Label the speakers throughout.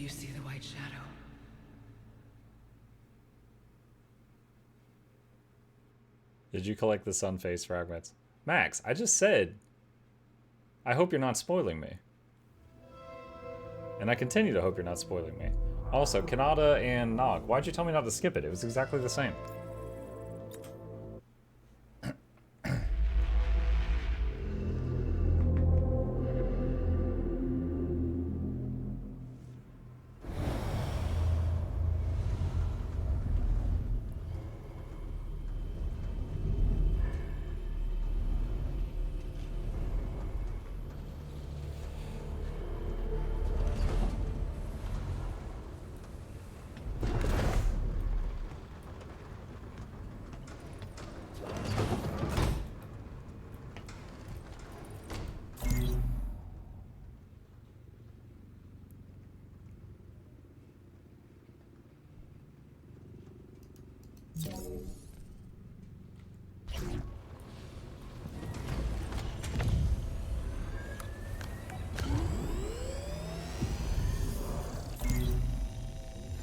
Speaker 1: you see the white shadow?
Speaker 2: Did you collect the sun face fragments? Max, I just said, I hope you're not spoiling me. And I continue to hope you're not spoiling me. Also, Kanata and Nog, why'd you tell me not to skip it? It was exactly the same.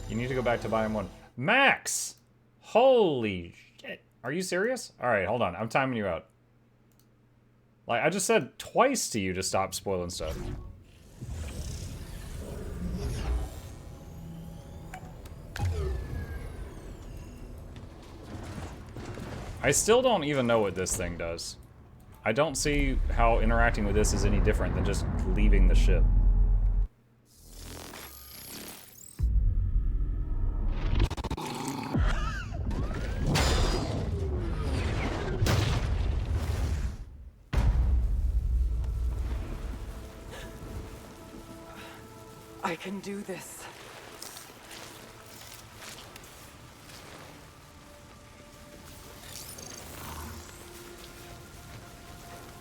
Speaker 2: You need to go back to Biome 1. Max! Holy shit. Are you serious? Alright, hold on. I'm timing you out. Like, I just said twice to you to stop spoiling stuff. I still don't even know what this thing does. I don't see how interacting with this is any different than just leaving the ship.
Speaker 1: I can do this.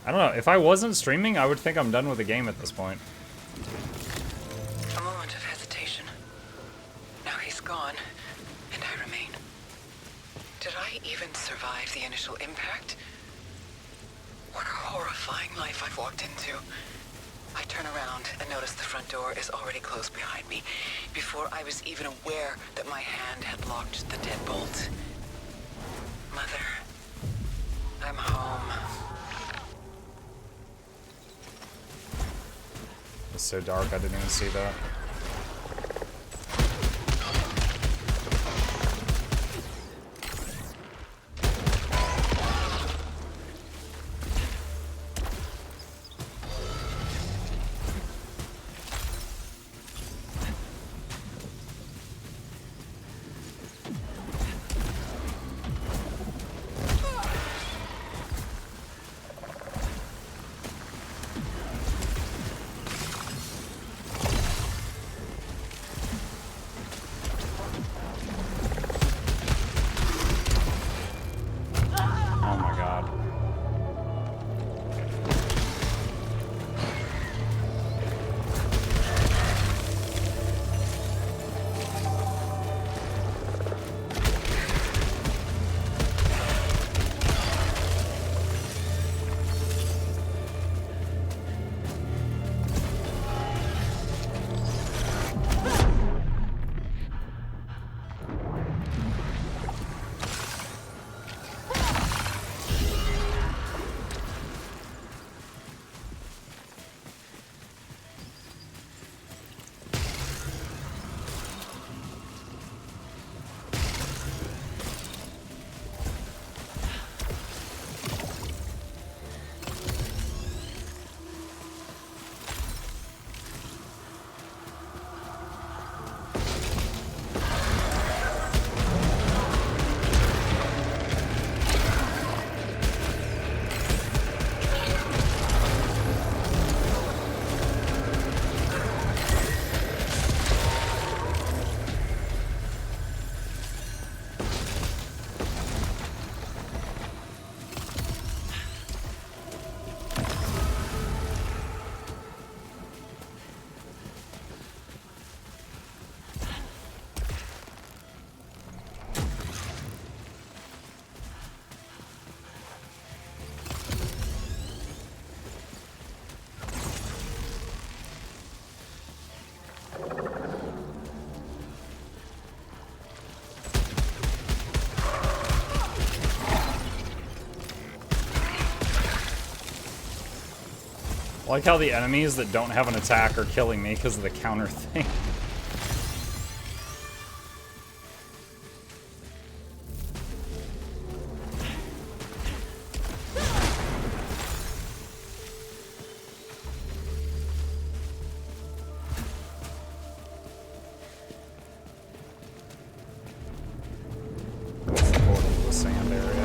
Speaker 2: I don't know. If I wasn't streaming, I would think I'm done with the game at this point.
Speaker 1: A moment of hesitation. Now he's gone, and I remain. Did I even survive the initial impact? What a horrifying life I've walked into. I turn around and notice the front door is already closed behind me, before I was even aware that my hand had locked the deadbolt. Mother, I'm home.
Speaker 2: It's so dark, I didn't even see that. I like how the enemies that don't have an attack are killing me because of the counter thing. Portal to the sand area.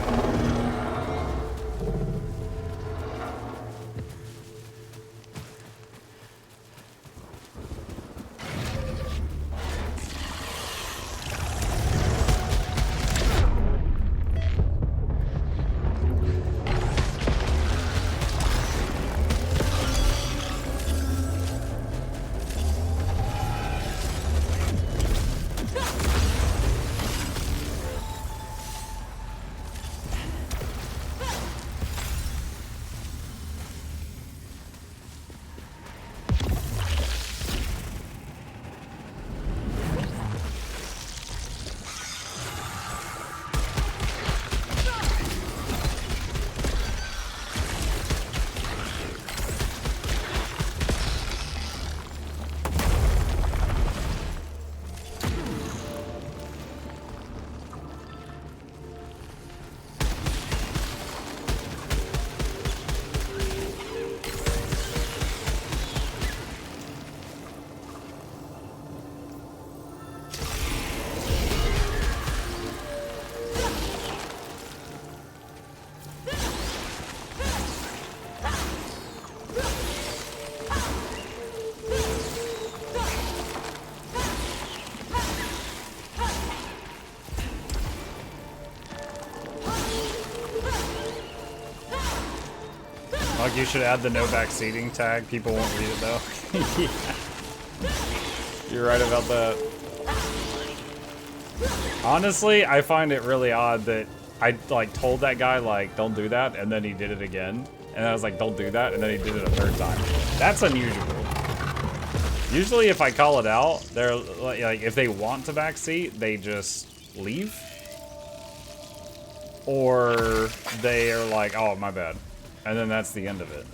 Speaker 2: Like, you should add the no backseating tag. People won't read it, though. Yeah. You're right about that. Honestly, I find it really odd that I, like, told that guy, like, don't do that, and then he did it again. And I was like, don't do that, and then he did it a third time. That's unusual. Usually, if I call it out, they're, like, if they want to backseat, they just leave. Or they are like, oh, my bad. And then that's the end of it.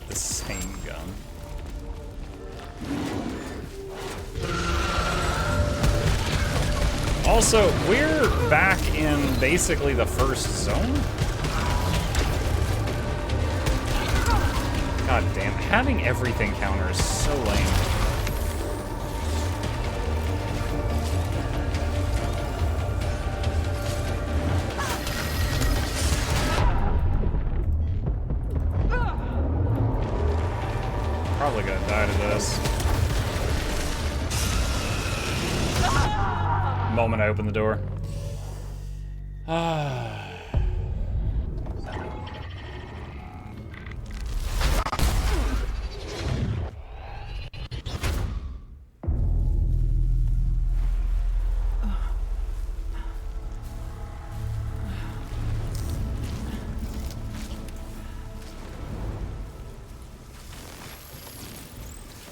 Speaker 2: The same gun. Also, we're back in basically the first zone. God damn, having everything counter is so lame. Probably gonna die to this. Moment I open the door.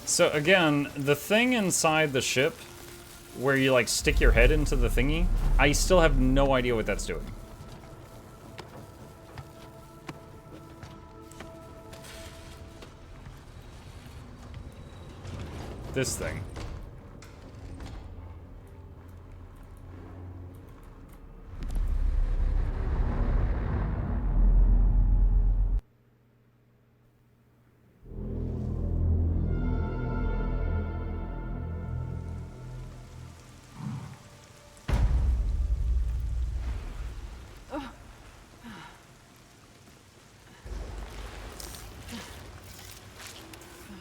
Speaker 2: So again, the thing inside the ship where you like stick your head into the thingy, I still have no idea what that's doing. This thing.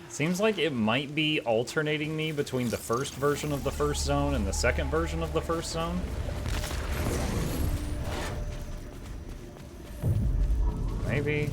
Speaker 2: Seems like it might be alternating me between the first version of the first zone and the second version of the first zone. Maybe.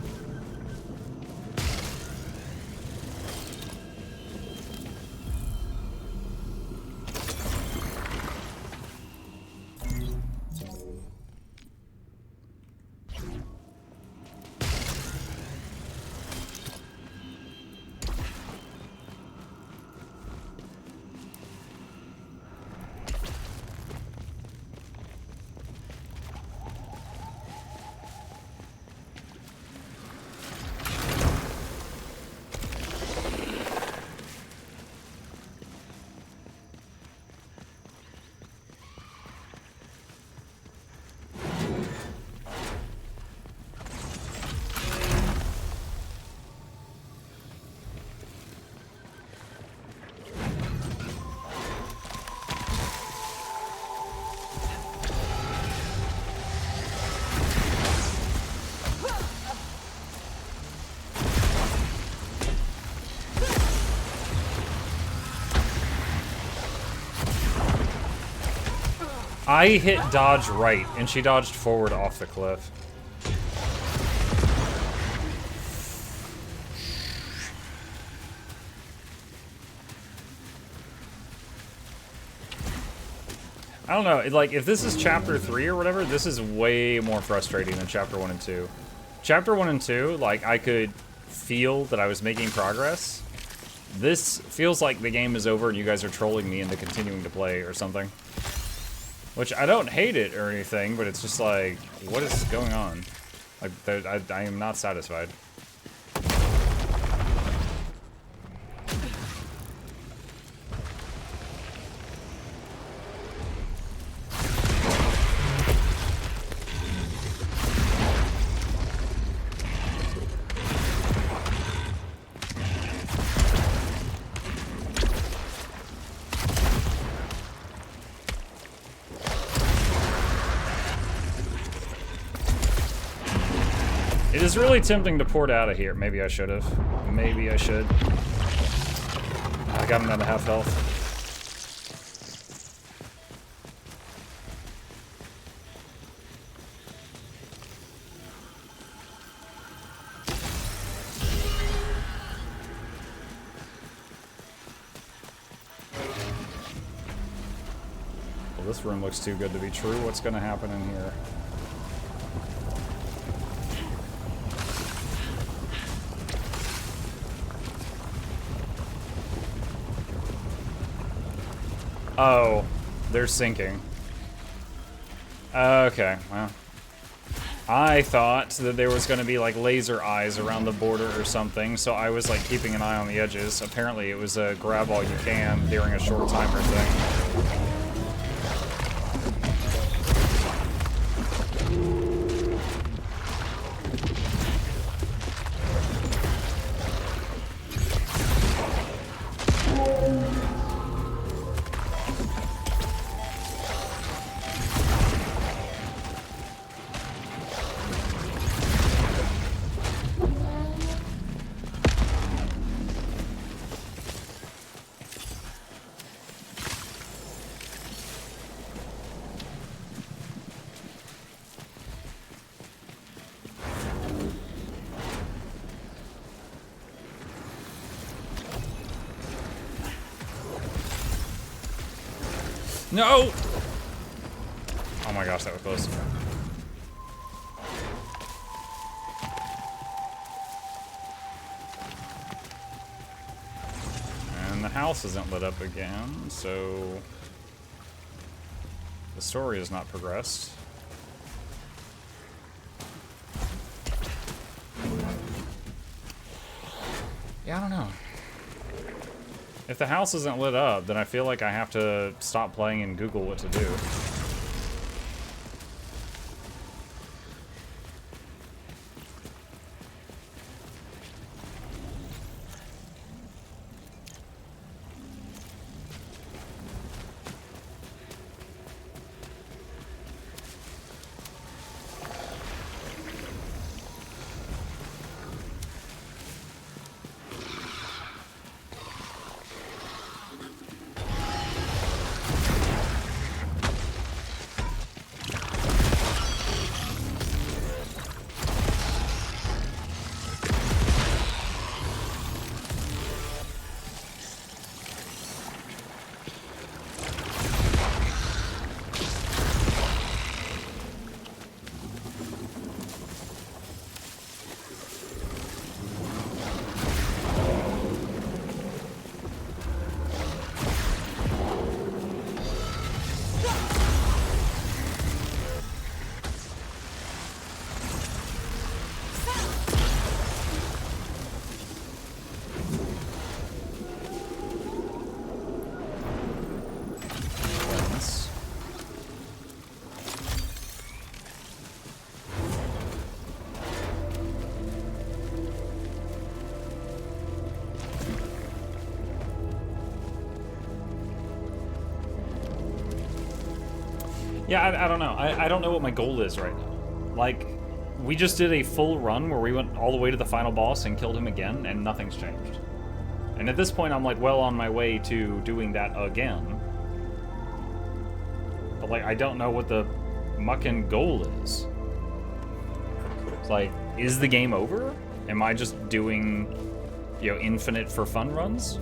Speaker 2: I hit dodge right, and she dodged forward off the cliff. I don't know, like, if this is chapter 3 or whatever, this is way more frustrating than chapter 1 and 2. Chapter 1 and 2, like, I could feel that I was making progress. This feels like the game is over and you guys are trolling me into continuing to play or something. Which, I don't hate it or anything, but it's just like, what is going on? Like, I am not satisfied. It is really tempting to port out of here. Maybe I should have. Maybe I should. I got him at half health. Well, this room looks too good to be true. What's going to happen in here? Oh, they're sinking. Okay, well. I thought that there was going to be like laser eyes around the border or something, so I was like keeping an eye on the edges. Apparently it was a grab all you can during a short timer thing. No! Oh my gosh, that was close. And the house isn't lit up again, so the story has not progressed. Yeah, I don't know. If the house isn't lit up, then I feel like I have to stop playing and Google what to do. Yeah, I don't know. I don't know what my goal is right now. Like, we just did a full run where we went all the way to the final boss and killed him again, and nothing's changed. And at this point, I'm like well on my way to doing that again. But, like, I don't know what the mucking goal is. It's like, is the game over? Am I just doing, you know, infinite for fun runs?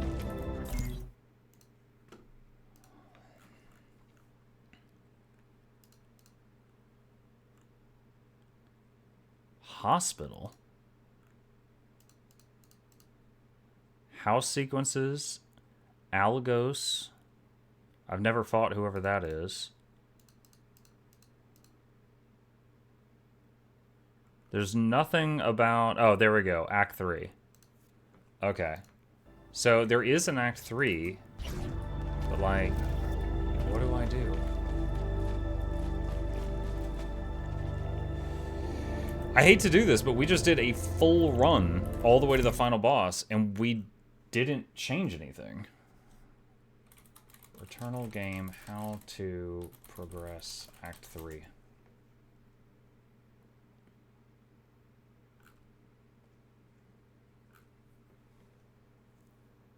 Speaker 2: Hospital? House sequences, Algos. I've never fought whoever that is. There's nothing about... Oh, there we go. Act 3. Okay. So there is an Act 3, but, like, what do I do? I hate to do this, but we just did a full run all the way to the final boss, and we didn't change anything. Returnal game, how to progress Act 3.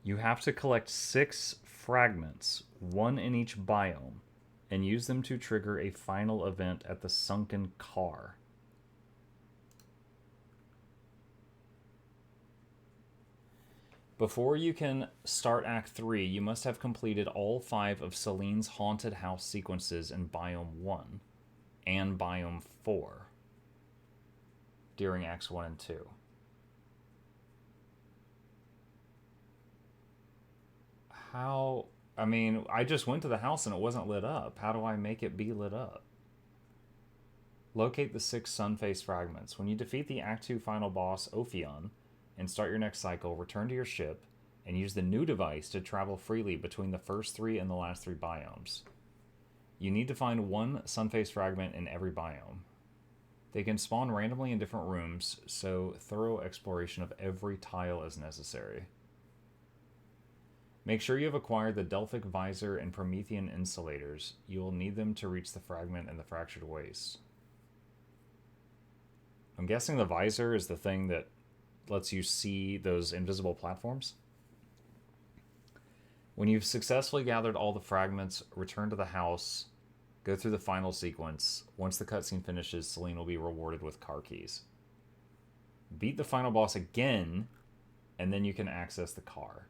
Speaker 2: You have to collect 6 fragments, 1 in each biome, and use them to trigger a final event at the sunken car. Before you can start Act 3, you must have completed all 5 of Celine's haunted house sequences in Biome 1 and Biome 4 during Acts 1 and 2. How... I mean, I just went to the house and it wasn't lit up. How do I make it be lit up? Locate the 6 sun-faced fragments. When you defeat the Act 2 final boss, Ophion, and start your next cycle, return to your ship and use the new device to travel freely between the first 3 and the last 3 biomes. You need to find 1 sun-faced fragment in every biome. They can spawn randomly in different rooms, so thorough exploration of every tile is necessary. Make sure you have acquired the Delphic Visor and Promethean Insulators. You will need them to reach the fragment in the Fractured Waste. I'm guessing the Visor is the thing that lets you see those invisible platforms. When you've successfully gathered all the fragments, return to the house, go through the final sequence. Once the cutscene finishes, Celine will be rewarded with car keys. Beat the final boss again, and then you can access the car.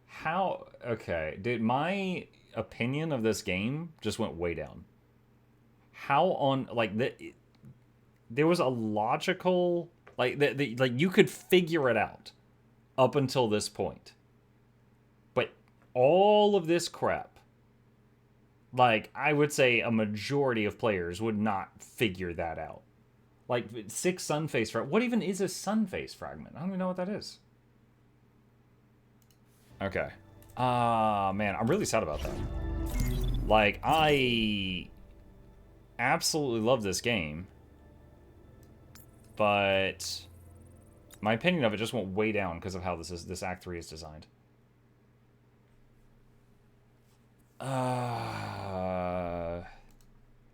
Speaker 2: How... Okay, dude, my opinion of this game just went way down. How on... Like, there was a logical... Like, like, you could figure it out up until this point. But all of this crap, like, I would say a majority of players would not figure that out. Like, 6 sun-face fragments. What even is a sun-face fragment? I don't even know what that is. Okay. Man, I'm really sad about that. Like, I absolutely love this game, but my opinion of it just went way down because of how this Act 3 is designed.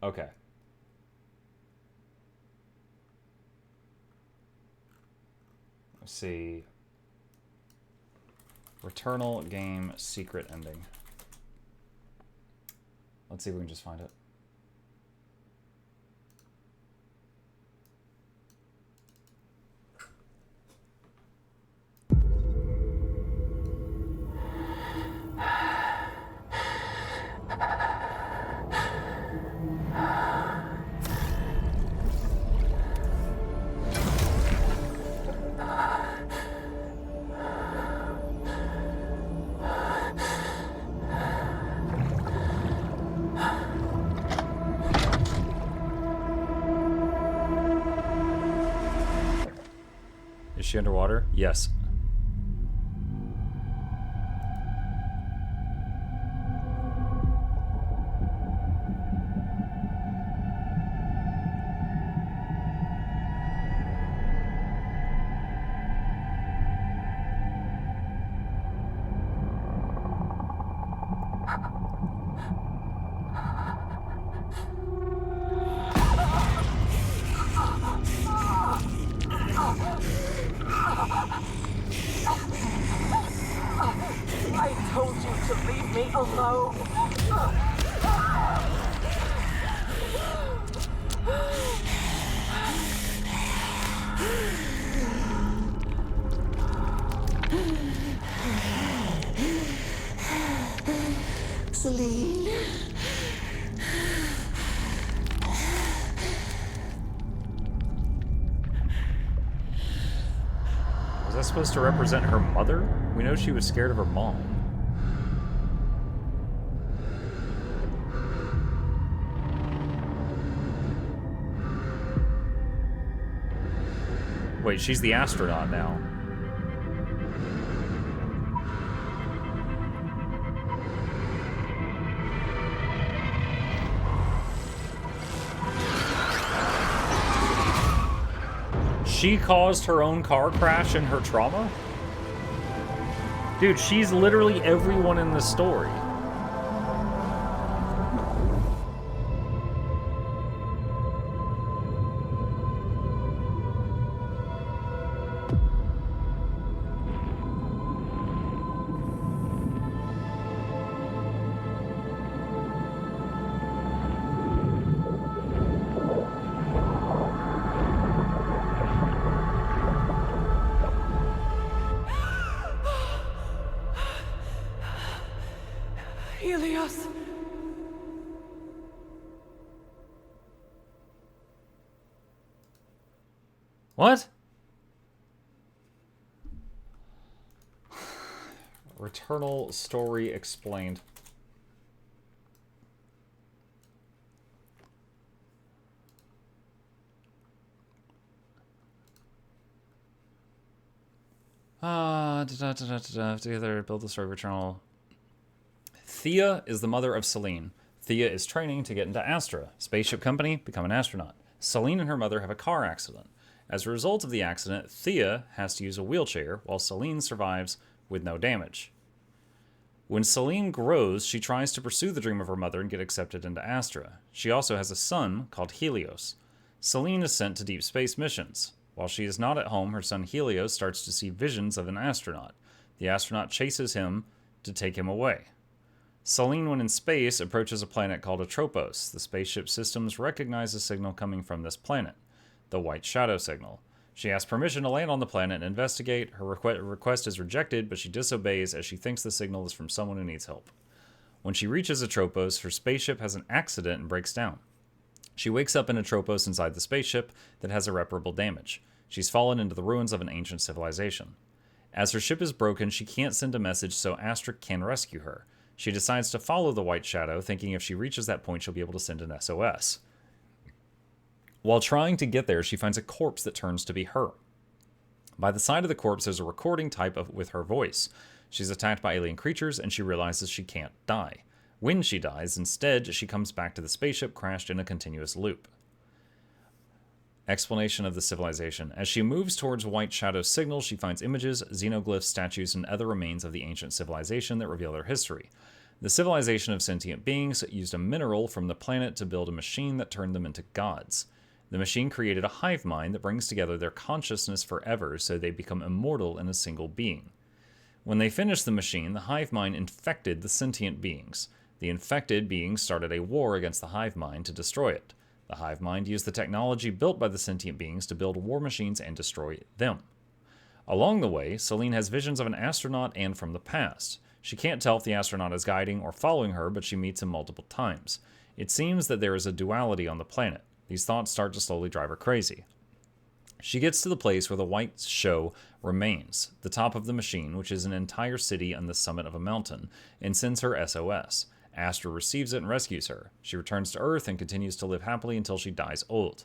Speaker 2: Okay. Let's see. Returnal game secret ending. Let's see if we can just find it. Is she underwater? Yes.
Speaker 3: Celine.
Speaker 2: Was that supposed to represent her mother? We know she was scared of her mom. Wait, she's the astronaut now. She caused her own car crash and her trauma? Dude, she's literally everyone in this story.
Speaker 1: Helios.
Speaker 2: What? Returnal story explained. Together build the story of Returnal. Thea is the mother of Celine. Thea is training to get into Astra, spaceship company, become an astronaut. Celine and her mother have a car accident. As a result of the accident, Thea has to use a wheelchair, while Celine survives with no damage. When Celine grows, she tries to pursue the dream of her mother and get accepted into Astra. She also has a son called Helios. Celine is sent to deep space missions. While she is not at home, her son Helios starts to see visions of an astronaut. The astronaut chases him to take him away. Celine, when in space, approaches a planet called Atropos. The spaceship systems recognize a signal coming from this planet, the White Shadow signal. She asks permission to land on the planet and investigate. Her request is rejected, but she disobeys as she thinks the signal is from someone who needs help. When she reaches Atropos, her spaceship has an accident and breaks down. She wakes up in Atropos inside the spaceship that has irreparable damage. She's fallen into the ruins of an ancient civilization. As her ship is broken, she can't send a message so Astra can rescue her. She decides to follow the White Shadow, thinking if she reaches that point, she'll be able to send an SOS. While trying to get there, she finds a corpse that turns to be her. By the side of the corpse, there's a recording type with her voice. She's attacked by alien creatures, and she realizes she can't die. When she dies, instead, she comes back to the spaceship crashed in a continuous loop. Explanation of the civilization. As she moves towards White Shadow's signal, she finds images, xenoglyphs, statues, and other remains of the ancient civilization that reveal their history. The civilization of sentient beings used a mineral from the planet to build a machine that turned them into gods. The machine created a hive mind that brings together their consciousness forever so they become immortal in a single being. When they finished the machine, the hive mind infected the sentient beings. The infected beings started a war against the hive mind to destroy it. The hive mind used the technology built by the sentient beings to build war machines and destroy them. Along the way, Celine has visions of an astronaut and from the past. She can't tell if the astronaut is guiding or following her, but she meets him multiple times. It seems that there is a duality on the planet. These thoughts start to slowly drive her crazy. She gets to the place where the White Show remains, the top of the machine, which is an entire city on the summit of a mountain, and sends her SOS. Astra receives it and rescues her. She returns to Earth and continues to live happily until she dies old.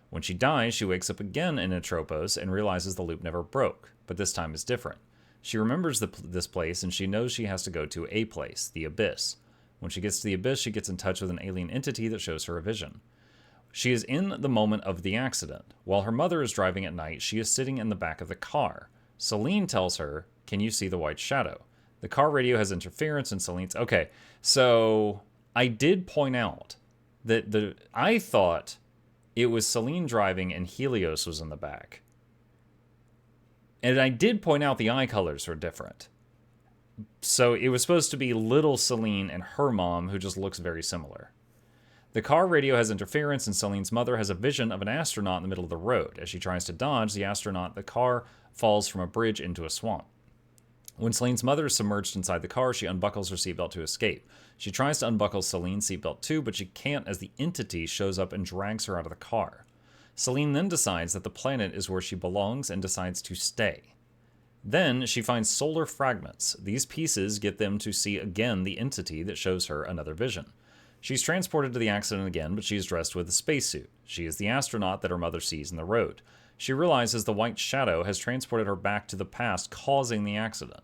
Speaker 2: When she dies, she wakes up again in Atropos and realizes the loop never broke, but this time is different. She remembers this place and she knows she has to go to a place, the Abyss. When she gets to the Abyss, she gets in touch with an alien entity that shows her a vision. She is in the moment of the accident. While her mother is driving at night, she is sitting in the back of the car. Celine tells her, "Can you see the White Shadow?" The car radio has interference and Celine's... Okay, so I did point out that I thought it was Celine driving and Helios was in the back. And I did point out the eye colors are different. So it was supposed to be little Celine and her mom, who just looks very similar. The car radio has interference, and Celine's mother has a vision of an astronaut in the middle of the road. As she tries to dodge the car falls from a bridge into a swamp. When Celine's mother is submerged inside the car, she unbuckles her seatbelt to escape. She tries to unbuckle Celine's seatbelt too, but she can't as the entity shows up and drags her out of the car. Celine then decides that the planet is where she belongs and decides to stay. Then she finds solar fragments. These pieces get them to see again the entity that shows her another vision. She's transported to the accident again, but she is dressed with a spacesuit. She is the astronaut that her mother sees in the road. She realizes the white shadow has transported her back to the past, causing the accident.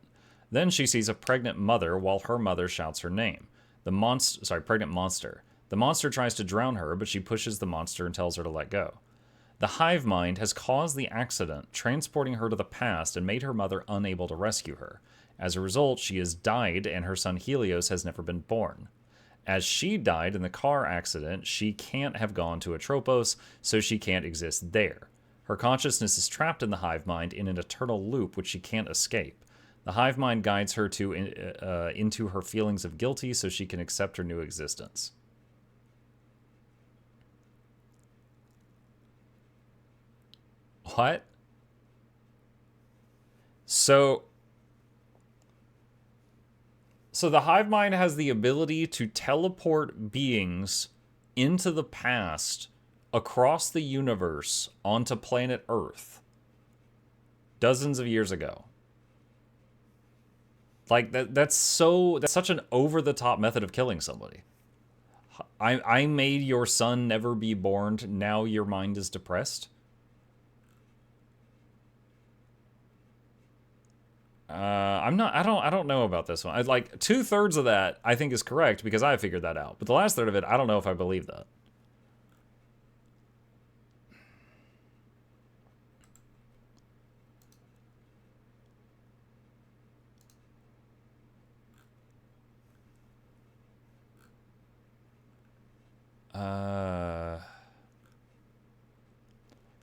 Speaker 2: Then she sees a pregnant mother while her mother shouts her name. Pregnant monster. The monster tries to drown her, but she pushes the monster and tells her to let go. The hive mind has caused the accident, transporting her to the past and made her mother unable to rescue her. As a result, she has died and her son Helios has never been born. As she died in the car accident, she can't have gone to Atropos, so she can't exist there. Her consciousness is trapped in the hive mind in an eternal loop which she can't escape. The hive mind guides her into her feelings of guilty so she can accept her new existence. What? So the hive mind has the ability to teleport beings into the past across the universe onto planet Earth dozens of years ago. Like that's such an over-the-top method of killing somebody. I made your son never be born. Now your mind is depressed. I don't know about this one. Like 2/3 of that I think is correct because I figured that out. But the last third of it, I don't know if I believe that.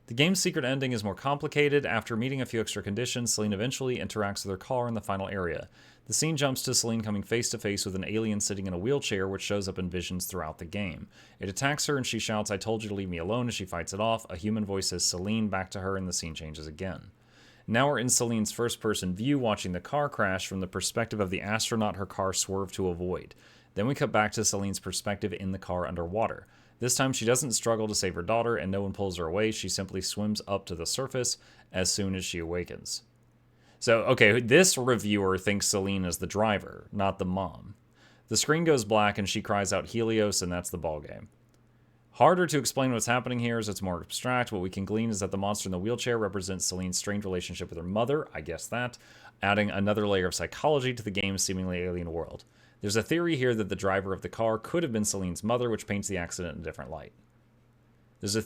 Speaker 2: The game's secret ending is more complicated. After meeting a few extra conditions, Celine eventually interacts with her car in the final area. The scene jumps to Celine coming face to face with an alien sitting in a wheelchair, which shows up in visions throughout the game. It attacks her and she shouts, "I told you to leave me alone," as she fights it off. A human voice says Celine back to her and the scene changes again. Now we're in Celine's first-person view, watching the car crash from the perspective of the astronaut her car swerved to avoid. Then we cut back to Celine's perspective in the car underwater. This time she doesn't struggle to save her daughter and no one pulls her away. She simply swims up to the surface as soon as she awakens. So, okay, this reviewer thinks Celine is the driver, not the mom. The screen goes black and she cries out Helios, and that's the ballgame. Harder to explain what's happening here as it's more abstract. What we can glean is that the monster in the wheelchair represents Celine's strained relationship with her mother, I guess that, adding another layer of psychology to the game's seemingly alien world. There's a theory here that the driver of the car could have been Celine's mother, which paints the accident in a different light. There's a